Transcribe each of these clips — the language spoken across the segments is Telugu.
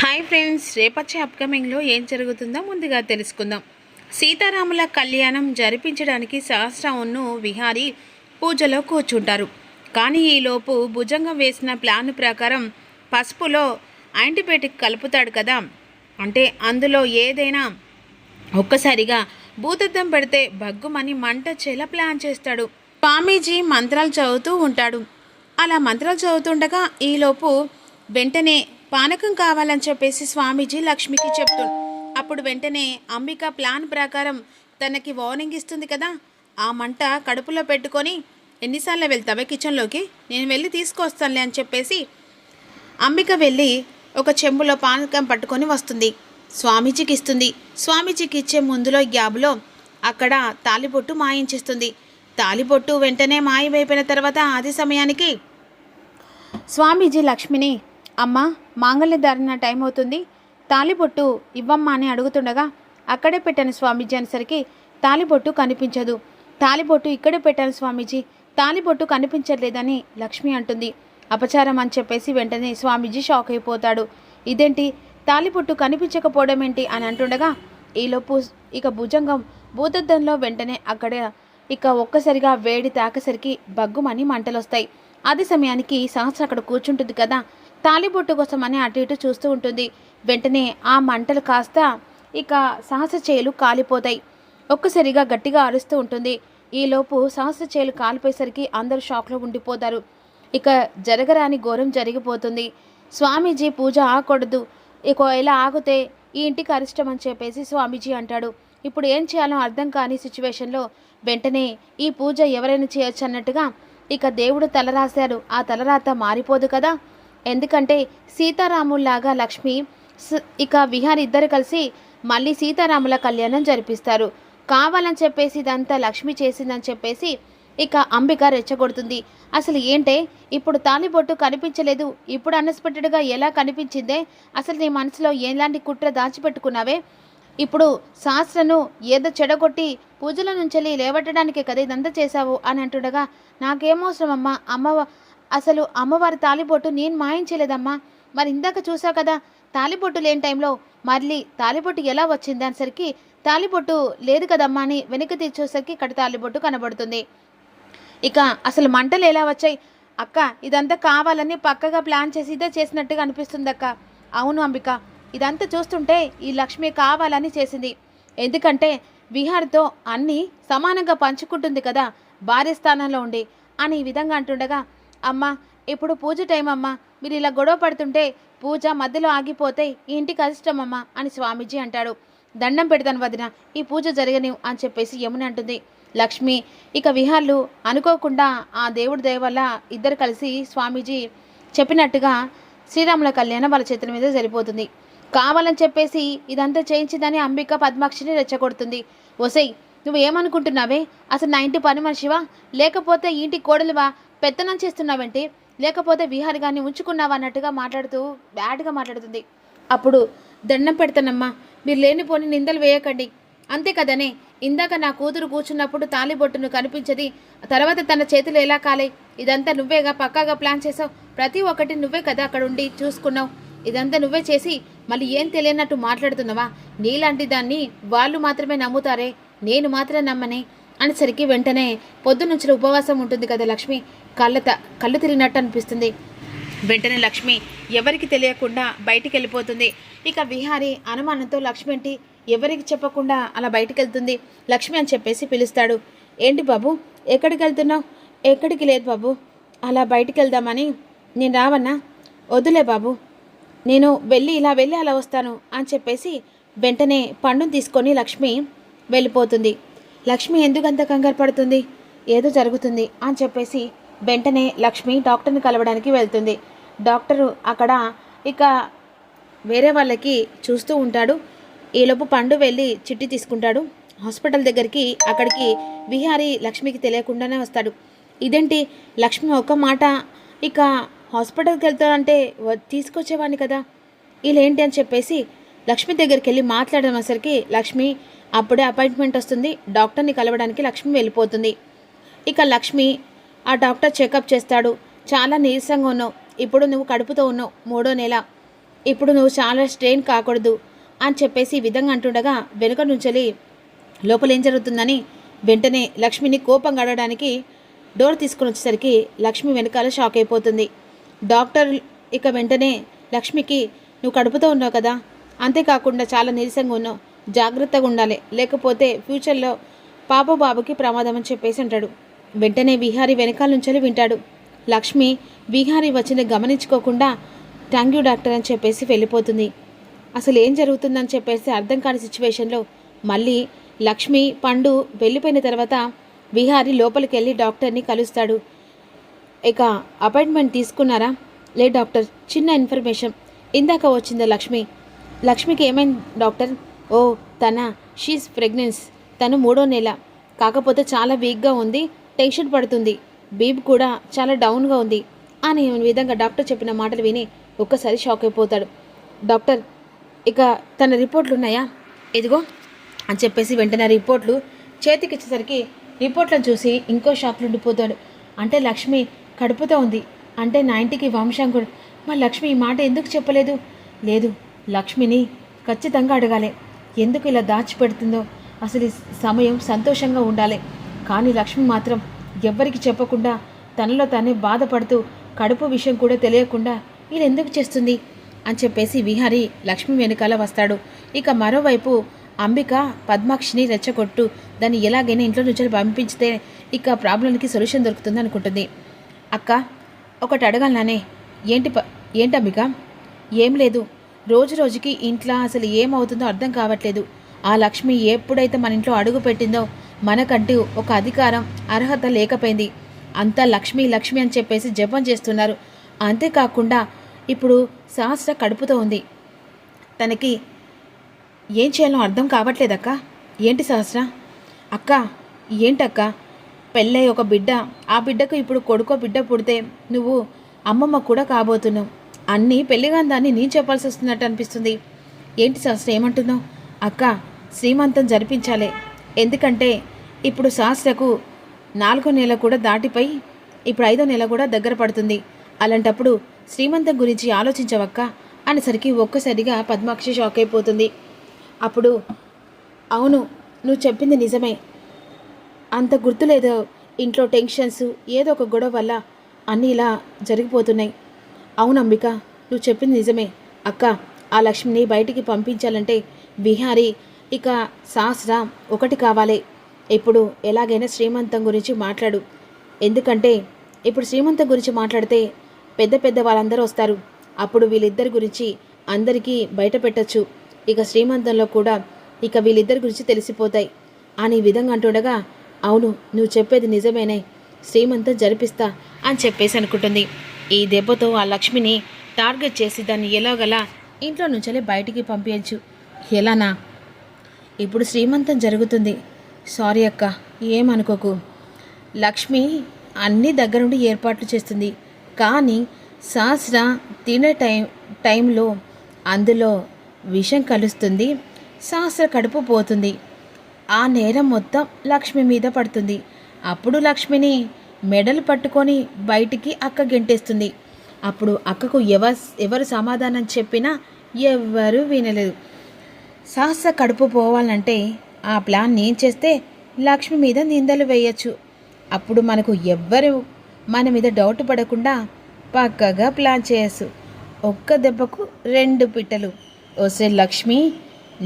హాయ్ ఫ్రెండ్స్, రేపచ్చే అప్కమింగ్లో ఏం జరుగుతుందో ముందుగా తెలుసుకుందాం. సీతారాముల కళ్యాణం జరిపించడానికి సహస్రవును విహారీ పూజలో కూర్చుంటారు. కానీ ఈలోపు భుజంగం వేసిన ప్లాన్ ప్రకారం పసుపులో యాంటీబయాటిక్ కలుపుతాడు కదా, అంటే అందులో ఏదైనా ఒక్కసారిగా భూతద్దం పెడితే బగ్గుమని మంట చెల ప్లాన్ చేస్తాడు. స్వామీజీ మంత్రాలు చదువుతూ ఉంటాడు. అలా మంత్రాలు చదువుతుండగా ఈలోపు వెంటనే పానకం కావాలని చెప్పేసి స్వామీజీ లక్ష్మికి చెప్తుంది. అప్పుడు వెంటనే అంబిక ప్లాన్ ప్రకారం తనకి వార్నింగ్ ఇస్తుంది కదా, ఆ మంట కడుపులో పెట్టుకొని ఎన్నిసార్లు వెళ్తావే కిచెన్లోకి, నేను వెళ్ళి తీసుకొస్తానులే అని చెప్పేసి అంబిక వెళ్ళి ఒక చెంబులో పానకం పట్టుకొని వస్తుంది. స్వామీజీకి ఇస్తుంది. స్వామీజీకి ఇచ్చే ముందులో గ్యాబ్లో అక్కడ తాలిబొట్టు మాయించేస్తుంది. తాలిబొట్టు వెంటనే మాయమైపోయిన తర్వాత అదే సమయానికి స్వామీజీ లక్ష్మిని, అమ్మ మాంగళ్య ధారణ టైం అవుతుంది, తాలిబొట్టు ఇవ్వమ్మా అని అడుగుతుండగా అక్కడే పెట్టాను స్వామీజీ అనేసరికి తాలిబొట్టు కనిపించదు. తాలిబొట్టు ఇక్కడే పెట్టాను స్వామీజీ, తాలిబొట్టు కనిపించట్లేదని లక్ష్మి అంటుంది. అపచారం అని చెప్పేసి వెంటనే స్వామీజీ షాక్ అయిపోతాడు. ఇదేంటి తాలిబొట్టు కనిపించకపోవడం ఏంటి అని అంటుండగా ఈలోపు ఇక భుజంగం భూతద్దంలో వెంటనే అక్కడ ఒక్కసారిగా వేడి తాకేసరికి బగ్గుమని మంటలు వస్తాయి. అదే సమయానికి సహస్ర అక్కడ కూర్చుంటుంది కదా, తాలిబొట్టు కోసమని అటు ఇటు చూస్తూ ఉంటుంది. వెంటనే ఆ మంటలు కాస్త సహస్ర చేలు కాలిపోతాయి. ఒక్కసారిగా గట్టిగా అరుస్తూ ఉంటుంది. ఈలోపు సహస్ర చేలు కాలిపోయేసరికి అందరూ షాక్లో ఉండిపోతారు. జరగరాని ఘోరం జరిగిపోతుంది. స్వామీజీ పూజ ఆగకూడదు, ఇలా ఆగితే ఈ ఇంటికి అరిష్టం అని చెప్పేసి స్వామీజీ అంటాడు. ఇప్పుడు ఏం చేయాలో అర్థం కాని సిచ్యువేషన్లో వెంటనే ఈ పూజ ఎవరైనా చేయొచ్చు అన్నట్టుగా దేవుడు తలరాశారు. ఆ తలరాత మారిపోదు కదా, ఎందుకంటే సీతారాముల్లాగా లక్ష్మి విహారి ఇద్దరు కలిసి మళ్ళీ సీతారాముల కళ్యాణం జరిపిస్తారు. కావాలని చెప్పేసి ఇదంతా లక్ష్మి చేసిందని చెప్పేసి అంబిక రెచ్చగొడుతుంది. అసలు ఏంటే ఇప్పుడు తాలిబొట్టు కనిపించలేదు, ఇప్పుడు అన్ఎక్స్పెక్టెడ్గా ఎలా కనిపించిందే, అసలు నీ మనసులో ఎలాంటి కుట్ర దాచిపెట్టుకున్నావే, ఇప్పుడు శాస్త్రను ఏదో చెడగొట్టి పూజల నుంచి లేవట్టడానికే కదా ఇదంతా చేశావు అని అంటుండగా నాకేమవసరం అమ్మ, అసలు అమ్మవారి తాలిబొట్టు నేను మాయించలేదమ్మా, మరి ఇందాక చూసావు కదా తాలిబొట్టు లేని టైంలో మళ్ళీ తాలిబొట్టు ఎలా వచ్చింది అనేసరికి తాలిబొట్టు లేదు కదమ్మా అని వెనక్కి తీర్చేసరికి ఇక్కడ తాలిబొట్టు కనబడుతుంది. అసలు మంటలు ఎలా వచ్చాయి అక్క, ఇదంతా కావాలని పక్కగా ప్లాన్ చేసి ఇదే చేసినట్టుగా అనిపిస్తుంది అక్క. అవును అంబిక, ఇదంతా చూస్తుంటే ఈ లక్ష్మి కావాలని చేసింది, ఎందుకంటే విహార్తో అన్నీ సమానంగా పంచుకుంటుంది కదా భార్య స్థానంలో ఉండి అని ఈ విధంగా అంటుండగా, అమ్మ ఇప్పుడు పూజ టైం అమ్మ, మీరు ఇలా గొడవ పడుతుంటే పూజ మధ్యలో ఆగిపోతే ఈ ఇంటికి అరిష్టమమ్మా అని స్వామీజీ అంటాడు. దండం పెడతాను వదిన, ఈ పూజ జరగనివ్వు అని చెప్పేసి యమున అంటుంది. లక్ష్మి విహార్లు అనుకోకుండా ఆ దేవుడి దయ వల్ల ఇద్దరు కలిసి స్వామీజీ చెప్పినట్టుగా శ్రీరాముల కళ్యాణం వాళ్ళ చేతుల మీద సరిపోతుంది. కావాలని చెప్పేసి ఇదంతా చేయించిందని అంబిక పద్మాక్షిని రెచ్చగొడుతుంది. ఒసై, నువ్వు ఏమనుకుంటున్నావే, అసలు నా ఇంటి పని మనిషివా, లేకపోతే ఇంటి కోడలువా, పెత్తనం చేస్తున్నావేంటి, లేకపోతే విహారి గారిని ఉంచుకున్నావా అన్నట్టుగా మాట్లాడుతూ బ్యాడ్గా మాట్లాడుతుంది. అప్పుడు దండం పెడతానమ్మా, మీరు లేనిపోని నిందలు వేయకండి, అంతే కదనే, ఇందాక నా కూతురు కూర్చున్నప్పుడు తాలిబొట్టును కనిపించది, తర్వాత తన చేతులు ఎలా కాలే, ఇదంతా నువ్వేగా పక్కాగా ప్లాన్ చేసావు, ప్రతి ఒక్కటి నువ్వే కదా అక్కడ ఉండి చూసుకున్నావు, ఇదంతా నువ్వే చేసి మళ్ళీ ఏం తెలియనట్టు మాట్లాడుతున్నావా, నీలాంటి దాన్ని వాళ్ళు మాత్రమే నమ్ముతారే, నేను మాత్రం నమ్మనే అనేసరికి వెంటనే పొద్దునుంచి ఉపవాసం ఉంటుంది కదా లక్ష్మి, కళ్ళు తిరిగినట్టు అనిపిస్తుంది. వెంటనే లక్ష్మి ఎవరికి తెలియకుండా బయటికి వెళ్ళిపోతుంది. విహారి అనుమానంతో లక్ష్మి ఏంటి ఎవరికి చెప్పకుండా అలా బయటికి వెళ్తుంది. లక్ష్మి అని చెప్పేసి పిలుస్తాడు. ఏంటి బాబు ఎక్కడికి వెళ్తున్నావు? ఎక్కడికి లేదు బాబు, అలా బయటికి వెళ్దామని. నేను రావన్నా? వద్దులే బాబు, నేను వెళ్ళి అలా వస్తాను అని చెప్పేసి వెంటనే పండును తీసుకొని లక్ష్మి వెళ్ళిపోతుంది. లక్ష్మి ఎందుకంత కంగారు పడుతుంది, ఏదో జరుగుతుంది అని చెప్పేసి వెంటనే లక్ష్మి డాక్టర్ని కలవడానికి వెళ్తుంది. డాక్టరు అక్కడ వేరే వాళ్ళకి చూస్తూ ఉంటాడు. ఈలోపు పండు వెళ్ళి చిట్టి తీసుకుంటాడు. హాస్పిటల్ దగ్గరికి అక్కడికి విహారీ లక్ష్మికి తెలియకుండానే వస్తాడు. ఇదేంటి లక్ష్మి ఒక మాట హాస్పిటల్కి వెళ్తానంటే తీసుకొచ్చేవాడిని కదా, వీళ్ళేంటి అని చెప్పేసి లక్ష్మి దగ్గరికి వెళ్ళి మాట్లాడమసరికి లక్ష్మి అప్పుడే అపాయింట్మెంట్ వస్తుంది. డాక్టర్ని కలవడానికి లక్ష్మి వెళ్ళిపోతుంది. లక్ష్మి ఆ డాక్టర్ చెకప్ చేస్తాడు. చాలా నీరసంగా ఉన్నావు, ఇప్పుడు నువ్వు కడుపుతో ఉన్నావు, 3వ నెల, ఇప్పుడు నువ్వు చాలా స్ట్రెయిన్ కాకూడదు అని చెప్పేసి ఈ విధంగా అంటుండగా వెనుక నుంచెలి లోపల ఏం జరుగుతుందని వెంటనే లక్ష్మిని కోపం గడవడానికి డోర్ తీసుకుని వచ్చేసరికి లక్ష్మి వెనకాల షాక్ అయిపోతుంది. డాక్టర్ ఇక వెంటనే లక్ష్మికి నువ్వు కడుపుతో ఉన్నావు కదా, అంతేకాకుండా చాలా నీరసంగా ఉన్నావు, జాగ్రత్తగా ఉండాలి, లేకపోతే ఫ్యూచర్లో పాప బాబుకి ప్రమాదం అని చెప్పేసి అంటాడు. వెంటనే విహారీ వెనకాల నుంచి వింటాడు. లక్ష్మి విహారీ వచ్చింది గమనించుకోకుండా థ్యాంక్ యూ డాక్టర్ అని చెప్పేసి వెళ్ళిపోతుంది. అసలు ఏం జరుగుతుందని చెప్పేసి అర్థం కాని సిచ్యువేషన్లో మళ్ళీ లక్ష్మి పండు వెళ్ళిపోయిన తర్వాత విహారీ లోపలికి వెళ్ళి డాక్టర్ని కలుస్తాడు. ఇక అపాయింట్మెంట్ తీసుకున్నారా? లేదు డాక్టర్, చిన్న ఇన్ఫర్మేషన్ ఇందాక వచ్చిందా లక్ష్మికి ఏమైంది డాక్టర్? ఓ షీస్ ప్రెగ్నెన్స్, తను 3వ నెల, కాకపోతే చాలా వీక్గా ఉంది, టెన్షన్ పడుతుంది, బీబీ కూడా చాలా డౌన్గా ఉంది అని విధంగా డాక్టర్ చెప్పిన మాటలు విని ఒక్కసారి షాక్ అయిపోతాడు. డాక్టర్ ఇక తన రిపోర్ట్లు ఉన్నాయా? ఇదిగో అని చెప్పేసి వెంటనే రిపోర్ట్లు చేతికి ఇచ్చేసరికి రిపోర్ట్లను చూసి ఇంకో షాక్లో ఉండిపోతాడు. అంటే లక్ష్మి కడుపుతో ఉంది అంటే నా ఇంటికి వంశాంకుడు. మరి లక్ష్మి ఈ మాట ఎందుకు చెప్పలేదు? లేదు, లక్ష్మిని ఖచ్చితంగా అడగాలి, ఎందుకు ఇలా దాచిపెడుతుందో. అసలు ఈ సమయం సంతోషంగా ఉండాలి, కానీ లక్ష్మి మాత్రం ఎవ్వరికి చెప్పకుండా తనలో తానే బాధపడుతూ కడుపు విషయం కూడా తెలియకుండా ఇలా ఎందుకు చేస్తుంది అని చెప్పేసి విహారీ లక్ష్మి వెనుకాల వస్తాడు. ఇక మరోవైపు అంబిక పద్మాక్షిని రెచ్చగొట్టు దాన్ని ఎలాగైనా ఇంట్లో నుంచి పంపించితే ఇక ప్రాబ్లంకి సొల్యూషన్ దొరుకుతుంది అనుకుంటుంది. అక్క ఒకటి అడగాలనే. ఏంటి అంబిక? ఏం లేదు, రోజు రోజుకి ఇంట్లో అసలు ఏమవుతుందో అర్థం కావట్లేదు. ఆ లక్ష్మి ఎప్పుడైతే మన ఇంట్లో అడుగు పెట్టిందో మనకంటూ ఒక అధికారం అర్హత లేకపోయింది. అంతా లక్ష్మి లక్ష్మి అని చెప్పేసి జపం చేస్తున్నారు. అంతేకాకుండా ఇప్పుడు సహస్ర కడుపుతో ఉంది, తనకి ఏం చేయాలో అర్థం కావట్లేదక్క. ఏంటి సహస్ర? అక్క ఏంటక్క, పెళ్ళై ఒక బిడ్డ, ఆ బిడ్డకు ఇప్పుడు కొడుకో బిడ్డ పుడితే నువ్వు అమ్మమ్మ కూడా కాబోతున్నావు. అన్నీ పెళ్ళిగాని దాన్ని నేను చెప్పాల్సి వస్తున్నట్టు అనిపిస్తుంది. ఏంటి సహస్ర ఏమంటున్నావు? అక్క శ్రీమంతం జరిపించాలి, ఎందుకంటే ఇప్పుడు సహస్రకు 4వ నెల కూడా దాటిపోయి ఇప్పుడు 5వ నెల కూడా దగ్గర పడుతుంది. అలాంటప్పుడు శ్రీమంతం గురించి ఆలోచించవక్క అనేసరికి ఒక్కసారిగా పద్మాక్షి షాక్ అయిపోతుంది. అప్పుడు అవును, నువ్వు చెప్పింది నిజమే, అంత గుర్తులేదో, ఇంట్లో టెన్షన్స్ ఏదో ఒక గొడవ వల్ల అన్నీ ఇలా జరిగిపోతున్నాయి. అవును అంబిక, నువ్వు చెప్పింది నిజమే. అక్క ఆ లక్ష్మిని బయటికి పంపించాలంటే విహారీ ఇక సహస్ర ఒకటి కావాలి. ఇప్పుడు ఎలాగైనా శ్రీమంతం గురించి మాట్లాడు, ఎందుకంటే ఇప్పుడు శ్రీమంతం గురించి మాట్లాడితే పెద్ద పెద్ద వాళ్ళందరూ వస్తారు, అప్పుడు వీళ్ళిద్దరి గురించి అందరికీ బయట పెట్టచ్చు. ఇక శ్రీమంతంలో కూడా ఇక వీళ్ళిద్దరి గురించి తెలిసిపోతాయి అని విధంగా అంటుండగా అవును నువ్వు చెప్పేది నిజమేనే, శ్రీమంతం జరిపిస్తా అని చెప్పేసి అనుకుంటుంది. ఈ దెబ్బతో ఆ లక్ష్మిని టార్గెట్ చేసి దాన్ని ఎలాగలా ఇంట్లో నుంచే బయటికి పంపించు. ఎలానా? ఇప్పుడు శ్రీమంతం జరుగుతుంది. సారీ అక్క, ఏమనుకోకు. లక్ష్మి అన్ని దగ్గరుండి ఏర్పాట్లు చేస్తుంది, కానీ సహస్ర తినే టైంలో అందులో విషం కలుస్తుంది, సహస్ర కడుపు పోతుంది. ఆ నేరం మొత్తం లక్ష్మి మీద పడుతుంది. అప్పుడు లక్ష్మిని మెడలు పట్టుకొని బయటికి అక్క గెంటేస్తుంది. అప్పుడు అక్కకు ఎవరు సమాధానం చెప్పినా ఎవ్వరూ వినలేదు. సహస్ర కడుపు పోవాలంటే ఆ ప్లాన్ నేను చేస్తే లక్ష్మి మీద నిందలు వేయచ్చు. అప్పుడు మనకు ఎవ్వరు మన మీద డౌట్ పడకుండా పక్కగా ప్లాన్ చేయొచ్చు. ఒక్క దెబ్బకు 2 పిట్టలు. ఓసే లక్ష్మి,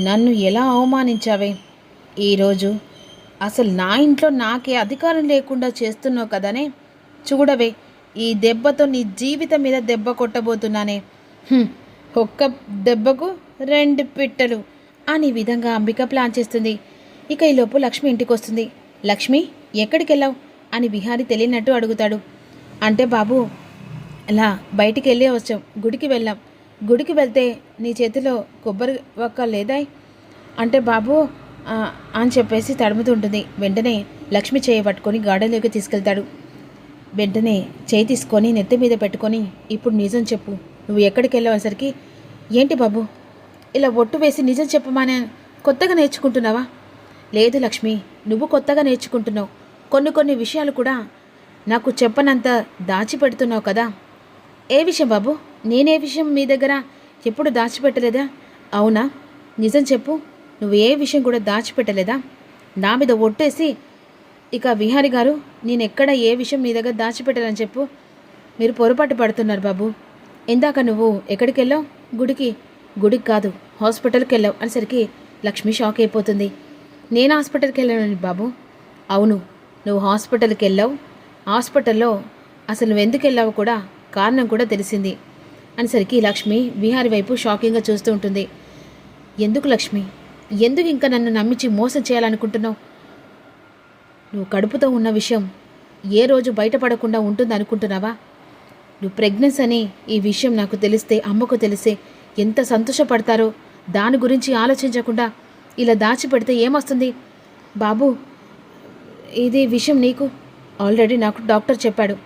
నన్ను ఎలా అవమానించావే ఈరోజు? అసలు నా ఇంట్లో నాకే అధికారం లేకుండా చేస్తున్నావు కదనే. చూడవే, ఈ దెబ్బతో నీ జీవితం మీద దెబ్బ కొట్టబోతున్నానే. ఒక్క దెబ్బకు 2 పిట్టలు అని విధంగా అంబిక ప్లాన్ చేస్తుంది. ఇక ఈలోపు లక్ష్మి ఇంటికి వస్తుంది. లక్ష్మి ఎక్కడికి వెళ్ళావు అని విహారీ తెలియనట్టు అడుగుతాడు. అంటే బాబు అలా బయటికి వెళ్ళే వచ్చాం, గుడికి వెళ్ళాం. గుడికి వెళ్తే నీ చేతిలో కొబ్బరి ఒక్క లేదా అంటే బాబు అని చెప్పేసి తడుముతుంటుంది. వెంటనే లక్ష్మి చేయి పట్టుకొని గార్డెన్లోకి తీసుకెళ్తాడు. వెంటనే చేయి తీసుకొని నెత్తి మీద పెట్టుకొని ఇప్పుడు నిజం చెప్పు, నువ్వు ఎక్కడికి వెళ్ళేసరికి ఏంటి బాబు ఇలా ఒట్టు వేసి నిజం చెప్పమానే కొత్తగా నేర్చుకుంటున్నావా? లేదు లక్ష్మి, నువ్వు కొత్తగా నేర్చుకుంటున్నావు. కొన్ని విషయాలు కూడా నాకు చెప్పనంత దాచిపెడుతున్నావు కదా. ఏ విషయం బాబు? నేనే విషయం మీ దగ్గర ఎప్పుడు దాచిపెట్టలేదా? అవునా? నిజం చెప్పు, నువ్వు ఏ విషయం కూడా దాచిపెట్టలేదా? నా మీద ఒట్టేసి ఇక విహారి గారు, నేనెక్కడ ఏ విషయం మీ దగ్గర దాచిపెట్టాలని చెప్పు. మీరు పొరపాటు పడుతున్నారు బాబు. ఇందాక నువ్వు ఎక్కడికి వెళ్ళావు? గుడికి కాదు, హాస్పిటల్కి వెళ్ళావు అనేసరికి లక్ష్మి షాక్ అయిపోతుంది. నేను హాస్పిటల్కి వెళ్ళాను బాబు. అవును, నువ్వు హాస్పిటల్కి వెళ్ళావు. హాస్పిటల్లో అసలు నువ్వు ఎందుకు వెళ్ళావు కూడా కారణం కూడా తెలిసింది అనేసరికి లక్ష్మి విహారి వైపు షాకింగ్గా చూస్తూ ఉంటుంది. ఎందుకు లక్ష్మి, ఎందుకు ఇంకా నన్ను నమ్మించి మోసం చేయాలనుకుంటున్నావు? నువ్వు కడుపుతో ఉన్న విషయం ఏ రోజు బయటపడకుండా ఉంటుంది అనుకుంటున్నావా? నువ్వు ప్రెగ్నెన్స్ అని ఈ విషయం నాకు తెలిస్తే, అమ్మకు తెలిస్తే ఎంత సంతోషపడతారో దాని గురించి ఆలోచించకుండా ఇలా దాచిపెడితే ఏమొస్తుంది? బాబు, ఇది విషయం నీకు ఆల్రెడీ నాకు డాక్టర్ చెప్పాడు.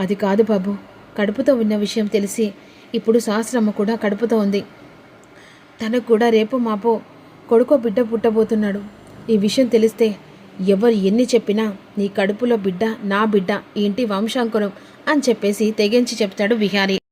అది కాదు బాబు, కడుపుతో ఉన్న విషయం తెలిసి ఇప్పుడు సహస్రమ్మ కూడా కడుపుతో ఉంది. తనకు కూడా రేపు మాపో కొడుకో బిడ్డ పుట్టబోతున్నాడు. ఈ విషయం తెలిస్తే ఎవరు ఎన్ని చెప్పినా నీ కడుపులో బిడ్డ నా బిడ్డ, ఈ ఇంటి వంశాంకురం అని చెప్పేసి తెగించి చెప్తాడు విహారీ.